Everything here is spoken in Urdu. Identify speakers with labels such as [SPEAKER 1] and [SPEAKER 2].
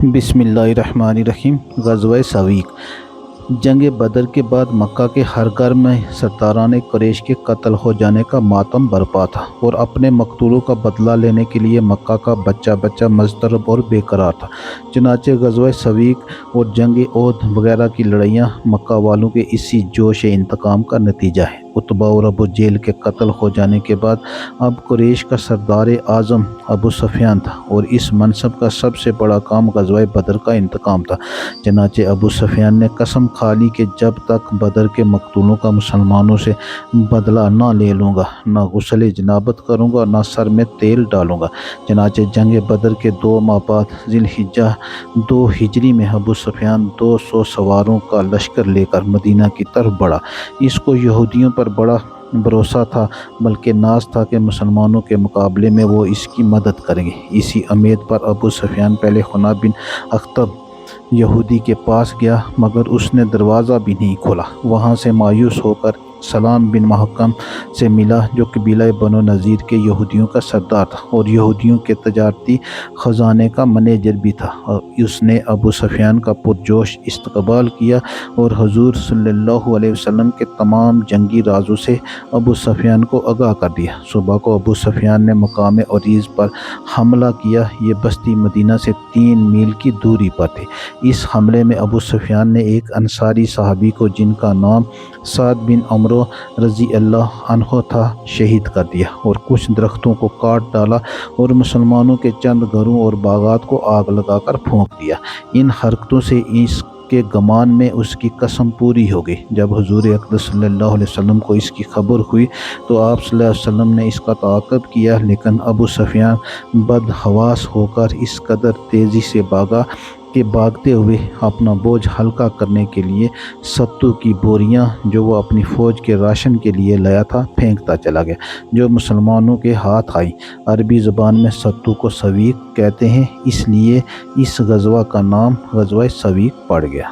[SPEAKER 1] بسم اللہ الرحمن الرحیم۔ غزوہ سویق۔ جنگ بدر کے بعد مکہ کے ہر گھر میں سرداران قریش کے قتل ہو جانے کا ماتم برپا تھا اور اپنے مقتولوں کا بدلہ لینے کے لیے مکہ کا بچہ بچہ مضطرب اور بے قرار تھا۔ چنانچہ غزوہ سویق اور جنگ احد وغیرہ کی لڑائیاں مکہ والوں کے اسی جوش انتقام کا نتیجہ ہے۔ عتبہ اور ابو جہل کے قتل ہو جانے کے بعد اب قریش کا سردار اعظم ابو سفیان تھا اور اس منصب کا سب سے بڑا کام غزوہ بدر کا انتقام تھا۔ چنانچہ ابو سفیان نے قسم کھا لی کہ جب تک بدر کے مقتولوں کا مسلمانوں سے بدلہ نہ لے لوں گا، نہ غسل جنابت کروں گا، نہ سر میں تیل ڈالوں گا۔ چنانچہ جنگ بدر کے 2 ماہ بعد ذی الحجہ 2 ہجری میں ابو سفیان 200 سواروں کا لشکر لے کر مدینہ کی طرف بڑھا۔ اس کو یہودیوں پر بڑا بھروسہ تھا، بلکہ ناز تھا کہ مسلمانوں کے مقابلے میں وہ اس کی مدد کریں گے۔ اسی امید پر ابو سفیان پہلے حنا بن اخطب یہودی کے پاس گیا، مگر اس نے دروازہ بھی نہیں کھولا۔ وہاں سے مایوس ہو کر سلام بن محکم سے ملا، جو قبیلہ بنو نذیر کے یہودیوں کا سردار تھا اور یہودیوں کے تجارتی خزانے کا منیجر بھی تھا۔ اس نے ابو سفیان کا پرجوش استقبال کیا اور حضور صلی اللہ علیہ وسلم کے تمام جنگی رازوں سے ابو سفیان کو آگاہ کر دیا۔ صبح کو ابو سفیان نے مقام عریض پر حملہ کیا۔ یہ بستی مدینہ سے 3 میل کی دوری پر تھی۔ اس حملے میں ابو سفیان نے ایک انصاری صحابی کو، جن کا نام سعد بن عمرو رضی اللہ عنہ تھا، شہید کر دیا اور کچھ درختوں کو کاٹ ڈالا اور مسلمانوں کے چند گھروں اور باغات کو آگ لگا کر پھونک دیا۔ ان حرکتوں سے اس کے گمان میں اس کی قسم پوری ہو گئی۔ جب حضور اقدس صلی اللہ علیہ وسلم کو اس کی خبر ہوئی تو آپ صلی اللہ علیہ وسلم نے اس کا تعاقب کیا، لیکن ابو سفیان بدحواس ہو کر اس قدر تیزی سے بھاگا کہ بھاگتے ہوئے اپنا بوجھ ہلکا کرنے کے لیے ستو کی بوریاں، جو وہ اپنی فوج کے راشن کے لیے لایا تھا، پھینکتا چلا گیا، جو مسلمانوں کے ہاتھ آئی۔ عربی زبان میں ستو کو سویق کہتے ہیں، اس لیے اس غزوہ کا نام غزوہ سویق پڑ گیا۔